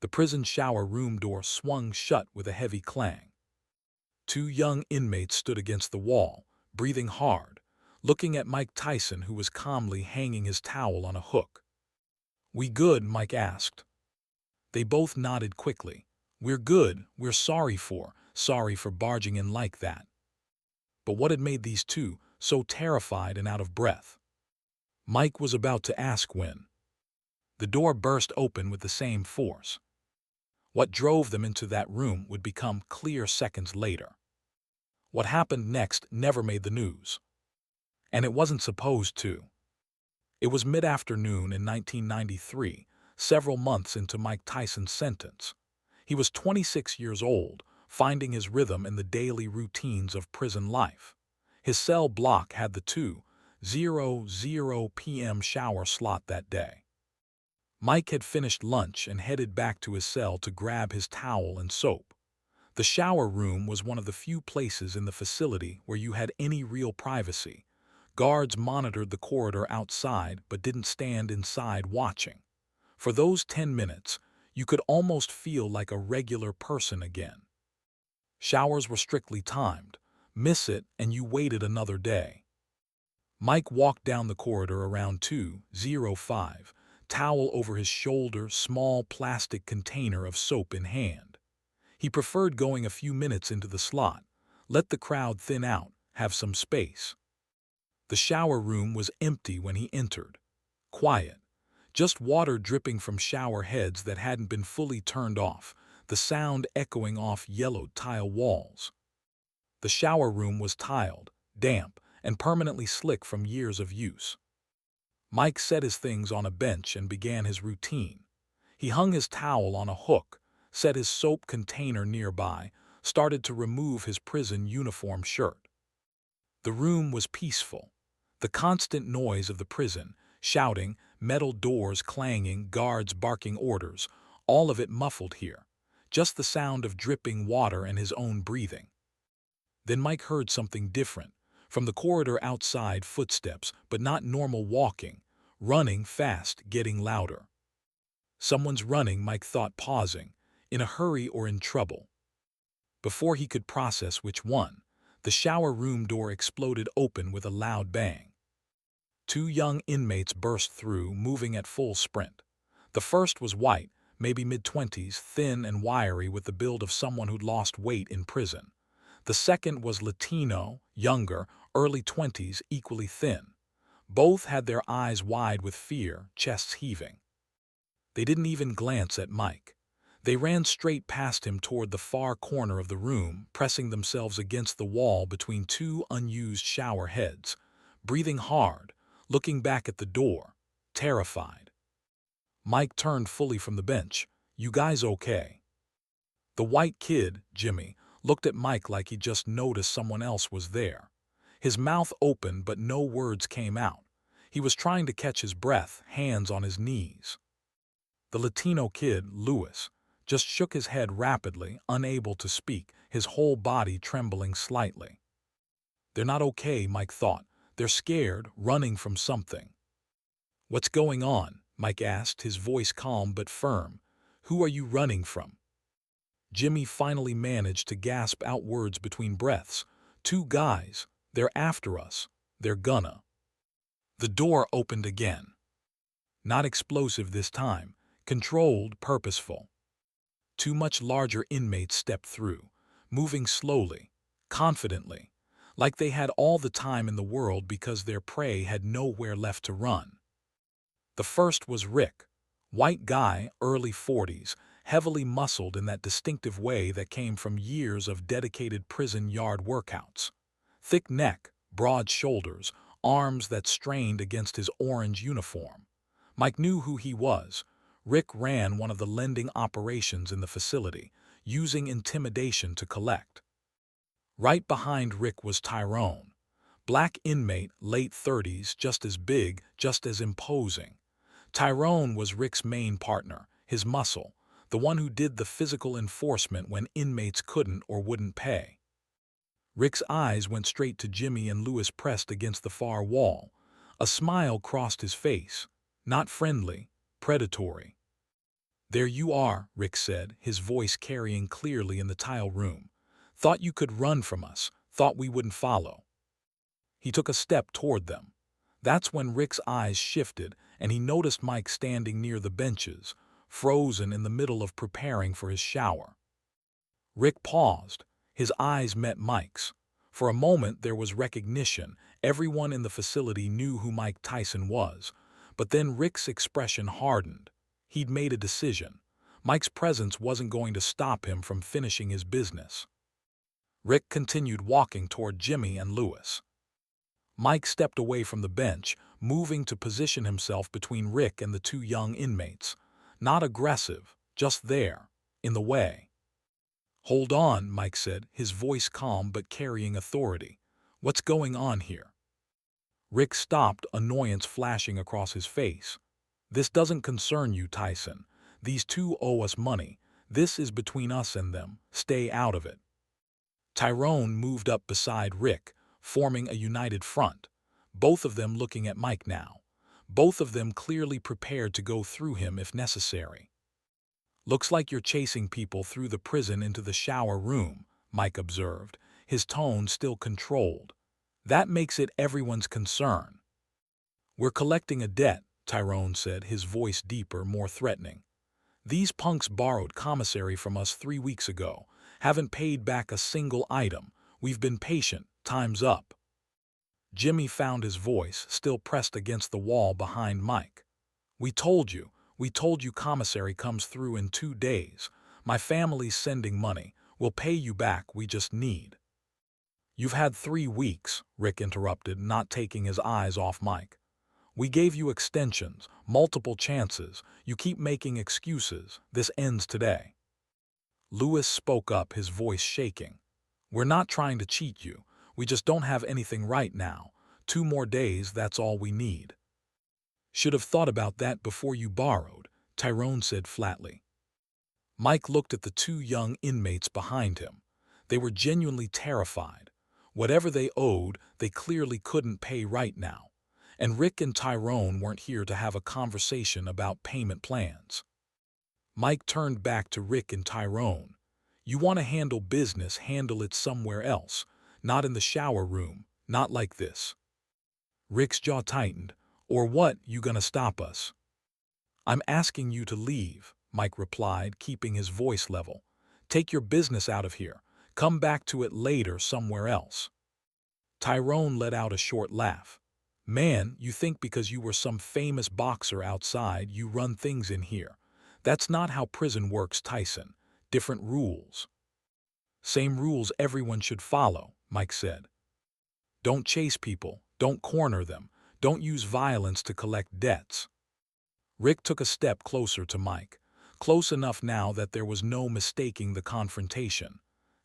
The prison shower room door swung shut with a heavy clang. Two young inmates stood against the wall, breathing hard, looking at Mike Tyson, who was calmly hanging his towel on a hook. "We good?" Mike asked. They both nodded quickly. "We're good. We're sorry for barging in like that." But what had made these two so terrified and out of breath? Mike was about to ask when the door burst open with the same force. What drove them into that room would become clear seconds later. What happened next never made the news. And it wasn't supposed to. It was mid-afternoon in 1993, several months into Mike Tyson's sentence. He was 26 years old, finding his rhythm in the daily routines of prison life. His cell block had the 2:00 p.m. shower slot that day. Mike had finished lunch and headed back to his cell to grab his towel and soap. The shower room was one of the few places in the facility where you had any real privacy. Guards monitored the corridor outside but didn't stand inside watching. For those 10 minutes, you could almost feel like a regular person again. Showers were strictly timed. Miss it and you waited another day. Mike walked down the corridor around 2:05, towel over his shoulder, small plastic container of soap in hand. He preferred going a few minutes into the slot, let the crowd thin out, have some space. The shower room was empty when he entered. Quiet. Just water dripping from shower heads that hadn't been fully turned off, the sound echoing off yellowed tile walls. The shower room was tiled, damp, and permanently slick from years of use. Mike set his things on a bench and began his routine. He hung his towel on a hook, set his soap container nearby, started to remove his prison uniform shirt. The room was peaceful. The constant noise of the prison, shouting, metal doors clanging, guards barking orders, all of it muffled here. Just the sound of dripping water and his own breathing. Then Mike heard something different. From the corridor outside, footsteps, but not normal walking. Running fast, getting louder. Someone's running, Mike thought, pausing, in a hurry or in trouble. Before he could process which one, the shower room door exploded open with a loud bang. Two young inmates burst through, moving at full sprint. The first was white, maybe mid-20s, thin and wiry with the build of someone who'd lost weight in prison. The second was Latino, younger, early 20s, equally thin. Both had their eyes wide with fear, chests heaving. They didn't even glance at Mike. They ran straight past him toward the far corner of the room, pressing themselves against the wall between two unused shower heads, breathing hard, looking back at the door, terrified. Mike turned fully from the bench. "You guys okay?" The white kid, Jimmy, looked at Mike like he just noticed someone else was there. His mouth open but no words came out. He was trying to catch his breath, hands on his knees. The Latino kid, Louis, just shook his head rapidly, unable to speak, his whole body trembling slightly. "They're not okay," Mike thought. "They're scared, running from something." "What's going on?" Mike asked, his voice calm but firm. "Who are you running from?" Jimmy finally managed to gasp out words between breaths. "Two guys. They're after us. They're gonna." The door opened again. Not explosive this time, controlled, purposeful. Two much larger inmates stepped through, moving slowly, confidently, like they had all the time in the world because their prey had nowhere left to run. The first was Rick, white guy, early 40s, heavily muscled in that distinctive way that came from years of dedicated prison yard workouts. Thick neck, broad shoulders, arms that strained against his orange uniform. Mike knew who he was. Rick ran one of the lending operations in the facility, using intimidation to collect. Right behind Rick was Tyrone, black inmate, late 30s, just as big, just as imposing. Tyrone was Rick's main partner, his muscle, the one who did the physical enforcement when inmates couldn't or wouldn't pay. Rick's eyes went straight to Jimmy and Louis pressed against the far wall. A smile crossed his face, not friendly, predatory. "There you are," Rick said, his voice carrying clearly in the tile room. "Thought you could run from us, thought we wouldn't follow." He took a step toward them. That's when Rick's eyes shifted and he noticed Mike standing near the benches, frozen in the middle of preparing for his shower. Rick paused. His eyes met Mike's. For a moment there was recognition. Everyone in the facility knew who Mike Tyson was. But then Rick's expression hardened. He'd made a decision. Mike's presence wasn't going to stop him from finishing his business. Rick continued walking toward Jimmy and Lewis. Mike stepped away from the bench, moving to position himself between Rick and the two young inmates. Not aggressive, just there, in the way. "Hold on," Mike said, his voice calm but carrying authority. "What's going on here?" Rick stopped, annoyance flashing across his face. "This doesn't concern you, Tyson. These two owe us money. This is between us and them. Stay out of it." Tyrone moved up beside Rick, forming a united front. Both of them looking at Mike now. Both of them clearly prepared to go through him if necessary. "Looks like you're chasing people through the prison into the shower room," Mike observed, his tone still controlled. "That makes it everyone's concern." "We're collecting a debt," Tyrone said, his voice deeper, more threatening. "These punks borrowed commissary from us 3 weeks ago. Haven't paid back a single item. We've been patient. Time's up." Jimmy found his voice, still pressed against the wall behind Mike. We told you commissary comes through in 2 days. My family's sending money. We'll pay you back, we just need." "You've had 3 weeks," Rick interrupted, not taking his eyes off Mike. "We gave you extensions, multiple chances. You keep making excuses. This ends today." Lewis spoke up, his voice shaking. "We're not trying to cheat you. We just don't have anything right now. 2 more days, that's all we need." "Should have thought about that before you borrowed," Tyrone said flatly. Mike looked at the 2 young inmates behind him. They were genuinely terrified. Whatever they owed, they clearly couldn't pay right now. And Rick and Tyrone weren't here to have a conversation about payment plans. Mike turned back to Rick and Tyrone. "You want to handle business, handle it somewhere else. Not in the shower room, not like this." Rick's jaw tightened. "Or what, you gonna stop us?" "I'm asking you to leave," Mike replied, keeping his voice level. "Take your business out of here. Come back to it later somewhere else." Tyrone let out a short laugh. "Man, you think because you were some famous boxer outside you run things in here. That's not how prison works, Tyson. Different rules." "Same rules everyone should follow," Mike said. "Don't chase people, don't corner them, don't use violence to collect debts." Rick took a step closer to Mike, close enough now that there was no mistaking the confrontation.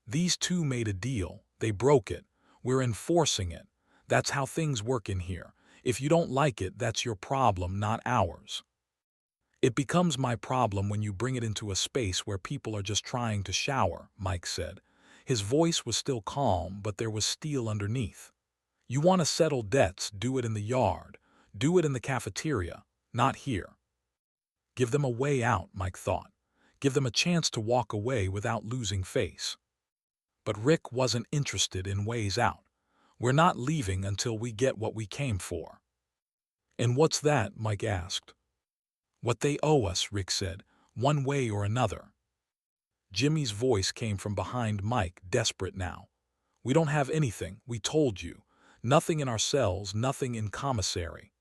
"These two made a deal, they broke it, we're enforcing it. That's how things work in here. If you don't like it, that's your problem, not ours." "It becomes my problem when you bring it into a space where people are just trying to shower," Mike said. His voice was still calm, but there was steel underneath. "You want to settle debts, do it in the yard. Do it in the cafeteria, not here." Give them a way out, Mike thought. Give them a chance to walk away without losing face. But Rick wasn't interested in ways out. "We're not leaving until we get what we came for." "And what's that?" Mike asked. "What they owe us," Rick said, "one way or another." Jimmy's voice came from behind Mike, desperate now. "We don't have anything, we told you. Nothing in our cells, nothing in commissary."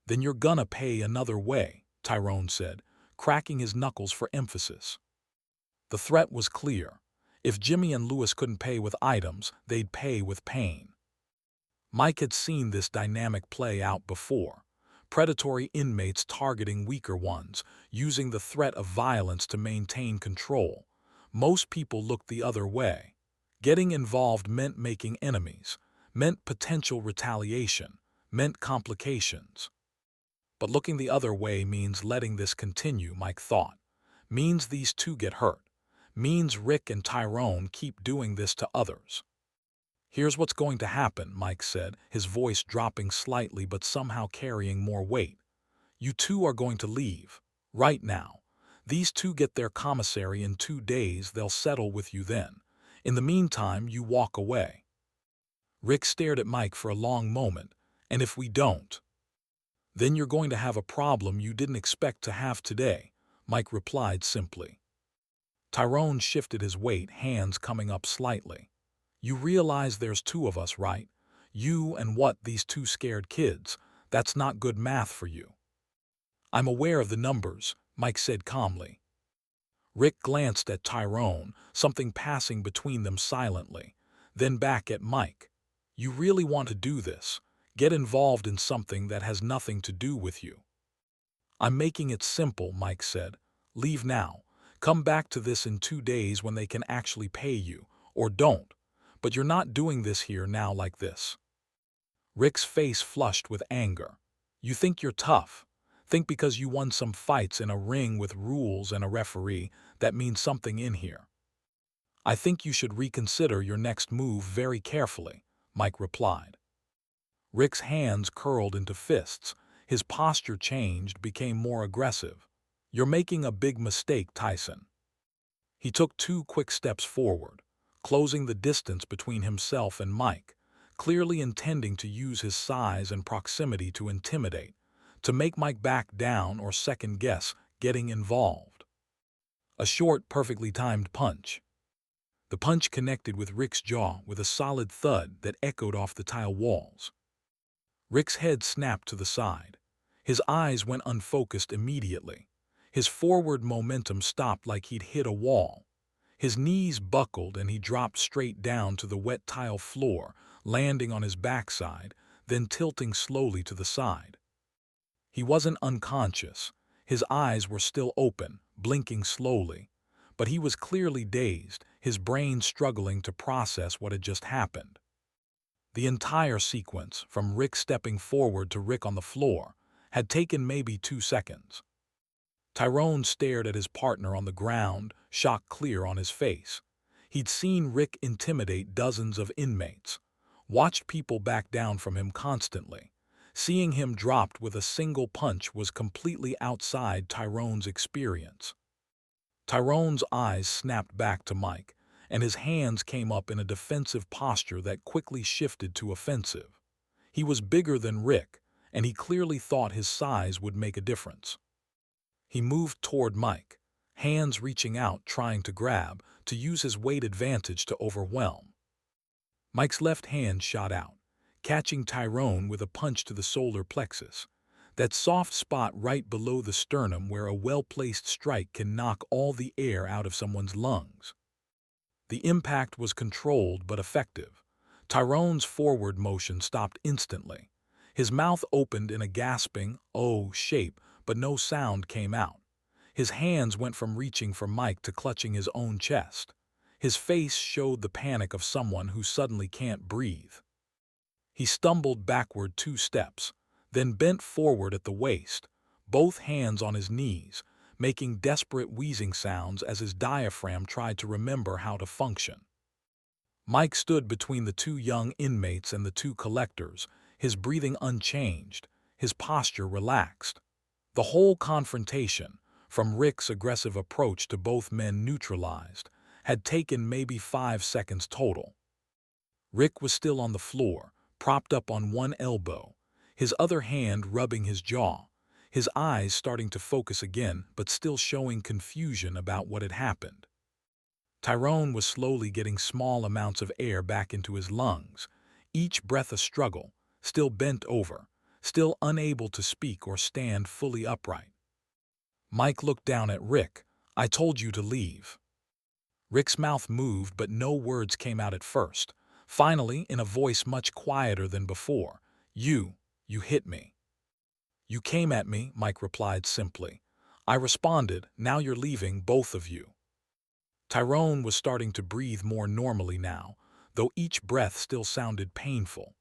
"Then you're gonna pay another way," Tyrone said, cracking his knuckles for emphasis. The threat was clear. If Jimmy and Lewis couldn't pay with items, they'd pay with pain. Mike had seen this dynamic play out before. Predatory inmates targeting weaker ones, using the threat of violence to maintain control. Most people looked the other way. Getting involved meant making enemies, meant potential retaliation, meant complications. But looking the other way means letting this continue, Mike thought. Means these two get hurt. Means Rick and Tyrone keep doing this to others. "Here's what's going to happen," Mike said, his voice dropping slightly but somehow carrying more weight. "You two are going to leave. Right now. These two get their commissary in 2 days, they'll settle with you then. In the meantime, you walk away." Rick stared at Mike for a long moment. "And if we don't?" "Then you're going to have a problem you didn't expect to have today," Mike replied simply. Tyrone shifted his weight, hands coming up slightly. "You realize there's two of us, right? You and these two scared kids. That's not good math for you." "I'm aware of the numbers," Mike said calmly. Rick glanced at Tyrone, something passing between them silently, then back at Mike. "You really want to do this? Get involved in something that has nothing to do with you." "I'm making it simple," Mike said. "Leave now. Come back to this in 2 days when they can actually pay you, or don't. But you're not doing this here now like this." Rick's face flushed with anger. "You think you're tough? Think because you won some fights in a ring with rules and a referee, that means something in here. I think you should reconsider your next move very carefully," Mike replied. Rick's hands curled into fists. His posture changed, became more aggressive. "You're making a big mistake, Tyson." He took 2 quick steps forward, closing the distance between himself and Mike, clearly intending to use his size and proximity to intimidate, to make Mike back down or second-guess getting involved. A short, perfectly timed punch. The punch connected with Rick's jaw with a solid thud that echoed off the tile walls. Rick's head snapped to the side. His eyes went unfocused immediately. His forward momentum stopped like he'd hit a wall. His knees buckled and he dropped straight down to the wet tile floor, landing on his backside, then tilting slowly to the side. He wasn't unconscious. His eyes were still open, blinking slowly. But he was clearly dazed, his brain struggling to process what had just happened. The entire sequence, from Rick stepping forward to Rick on the floor, had taken maybe 2 seconds. Tyrone stared at his partner on the ground, shock clear on his face. He'd seen Rick intimidate dozens of inmates, watched people back down from him constantly. Seeing him dropped with a single punch was completely outside Tyrone's experience. Tyrone's eyes snapped back to Mike, and his hands came up in a defensive posture that quickly shifted to offensive. He was bigger than Rick, and he clearly thought his size would make a difference. He moved toward Mike, hands reaching out trying to grab, to use his weight advantage to overwhelm. Mike's left hand shot out, catching Tyrone with a punch to the solar plexus, that soft spot right below the sternum where a well-placed strike can knock all the air out of someone's lungs. The impact was controlled but effective. Tyrone's forward motion stopped instantly. His mouth opened in a gasping "oh" shape, but no sound came out. His hands went from reaching for Mike to clutching his own chest. His face showed the panic of someone who suddenly can't breathe. He stumbled backward 2 steps, then bent forward at the waist, both hands on his knees, making desperate wheezing sounds as his diaphragm tried to remember how to function. Mike stood between the 2 young inmates and the 2 collectors, his breathing unchanged, his posture relaxed. The whole confrontation, from Rick's aggressive approach to both men neutralized, had taken maybe 5 seconds total. Rick was still on the floor, propped up on one elbow, his other hand rubbing his jaw, his eyes starting to focus again but still showing confusion about what had happened. Tyrone was slowly getting small amounts of air back into his lungs, each breath a struggle, still bent over, still unable to speak or stand fully upright. Mike looked down at Rick. "I told you to leave." Rick's mouth moved, but no words came out at first. Finally, in a voice much quieter than before, You hit me." "You came at me," Mike replied simply. "I responded, now you're leaving, both of you." Tyrone was starting to breathe more normally now, though each breath still sounded painful.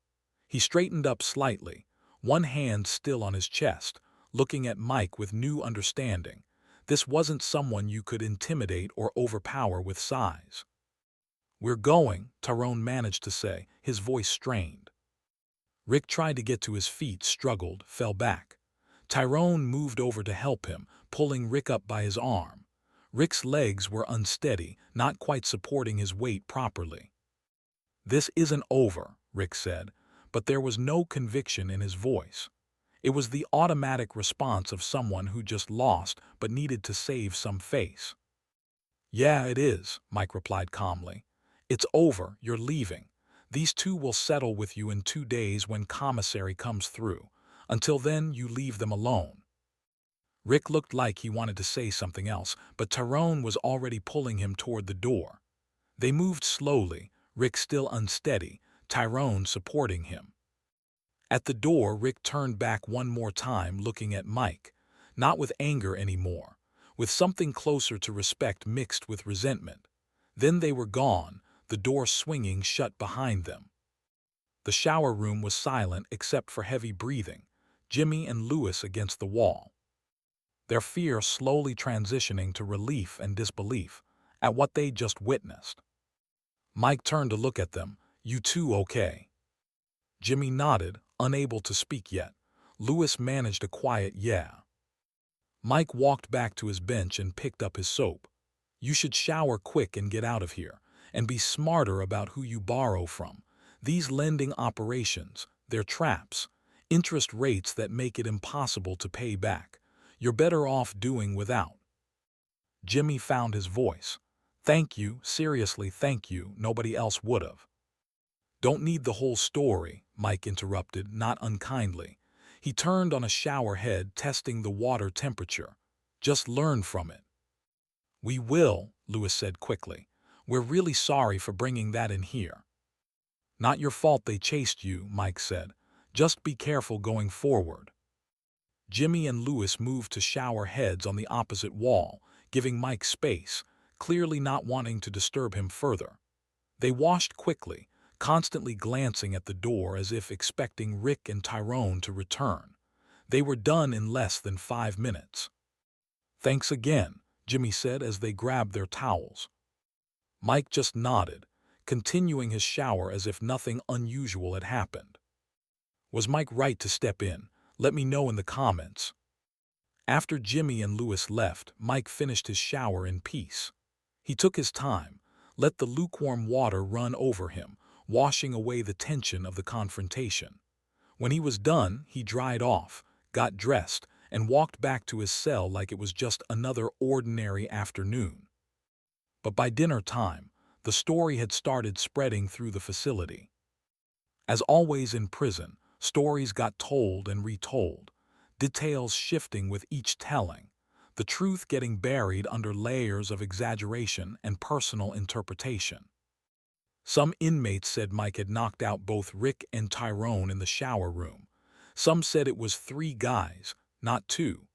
He straightened up slightly, one hand still on his chest, looking at Mike with new understanding. This wasn't someone you could intimidate or overpower with size. "We're going," Tyrone managed to say, his voice strained. Rick tried to get to his feet, struggled, fell back. Tyrone moved over to help him, pulling Rick up by his arm. Rick's legs were unsteady, not quite supporting his weight properly. "This isn't over," Rick said, but there was no conviction in his voice. It was the automatic response of someone who just lost but needed to save some face. "Yeah, it is," Mike replied calmly. "It's over, you're leaving. These two will settle with you in 2 days when commissary comes through. Until then, you leave them alone." Rick looked like he wanted to say something else, but Tyrone was already pulling him toward the door. They moved slowly, Rick still unsteady, Tyrone supporting him. At the door, Rick turned back one more time, looking at Mike, not with anger anymore, with something closer to respect mixed with resentment. Then they were gone, the door swinging shut behind them. The shower room was silent except for heavy breathing, Jimmy and Lewis against the wall, their fear slowly transitioning to relief and disbelief at what they just witnessed. Mike turned to look at them. "You two okay?" Jimmy nodded, unable to speak yet. Lewis managed a quiet "yeah." Mike walked back to his bench and picked up his soap. "You should shower quick and get out of here, and be smarter about who you borrow from. These lending operations, they're traps, interest rates that make it impossible to pay back. You're better off doing without." Jimmy found his voice. "Thank you, seriously thank you, nobody else would've." "Don't need the whole story," Mike interrupted, not unkindly. He turned on a shower head, testing the water temperature. "Just learn from it." "We will," Lewis said quickly. "We're really sorry for bringing that in here." "Not your fault they chased you," Mike said. "Just be careful going forward." Jimmy and Lewis moved to shower heads on the opposite wall, giving Mike space, clearly not wanting to disturb him further. They washed quickly, constantly glancing at the door as if expecting Rick and Tyrone to return. They were done in less than 5 minutes. "Thanks again," Jimmy said as they grabbed their towels. Mike just nodded, continuing his shower as if nothing unusual had happened. Was Mike right to step in? Let me know in the comments. After Jimmy and Lewis left, Mike finished his shower in peace. He took his time, let the lukewarm water run over him, washing away the tension of the confrontation. When he was done, he dried off, got dressed, and walked back to his cell like it was just another ordinary afternoon. But by dinner time, the story had started spreading through the facility. As always in prison, stories got told and retold, details shifting with each telling, the truth getting buried under layers of exaggeration and personal interpretation. Some inmates said Mike had knocked out both Rick and Tyrone in the shower room. Some said it was 3 guys, not 2.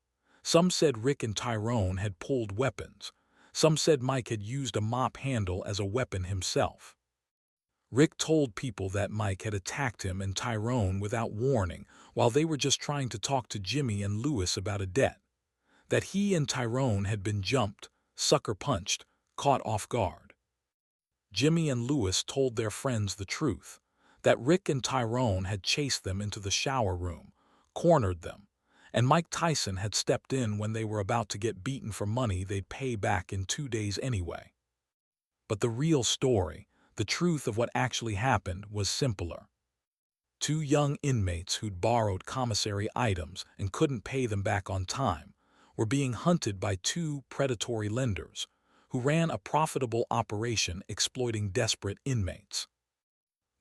Some said Rick and Tyrone had pulled weapons. Some said Mike had used a mop handle as a weapon himself. Rick told people that Mike had attacked him and Tyrone without warning while they were just trying to talk to Jimmy and Lewis about a debt. That he and Tyrone had been jumped, sucker punched, caught off guard. Jimmy and Lewis told their friends the truth, that Rick and Tyrone had chased them into the shower room, cornered them, and Mike Tyson had stepped in when they were about to get beaten for money they'd pay back in 2 days anyway. But the real story, the truth of what actually happened, was simpler. 2 young inmates who'd borrowed commissary items and couldn't pay them back on time were being hunted by 2 predatory lenders who ran a profitable operation exploiting desperate inmates.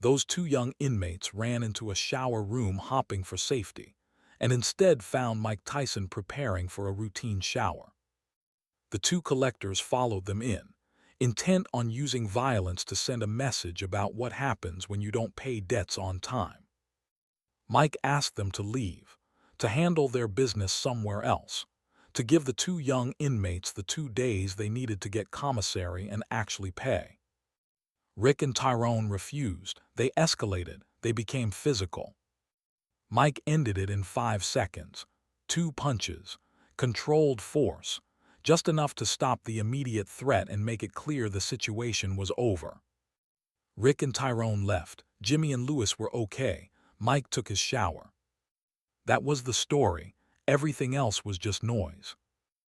Those 2 young inmates ran into a shower room hopping for safety and instead found Mike Tyson preparing for a routine shower. The 2 collectors followed them in, intent on using violence to send a message about what happens when you don't pay debts on time. Mike asked them to leave, to handle their business somewhere else, to give the 2 young inmates the 2 days they needed to get commissary and actually pay. Rick and Tyrone refused. They escalated. They became physical. Mike ended it in 5 seconds. 2 punches, controlled force, just enough to stop the immediate threat and make it clear the situation was over. Rick and Tyrone left. Jimmy and Lewis were okay. Mike took his shower. That was the story. Everything else was just noise.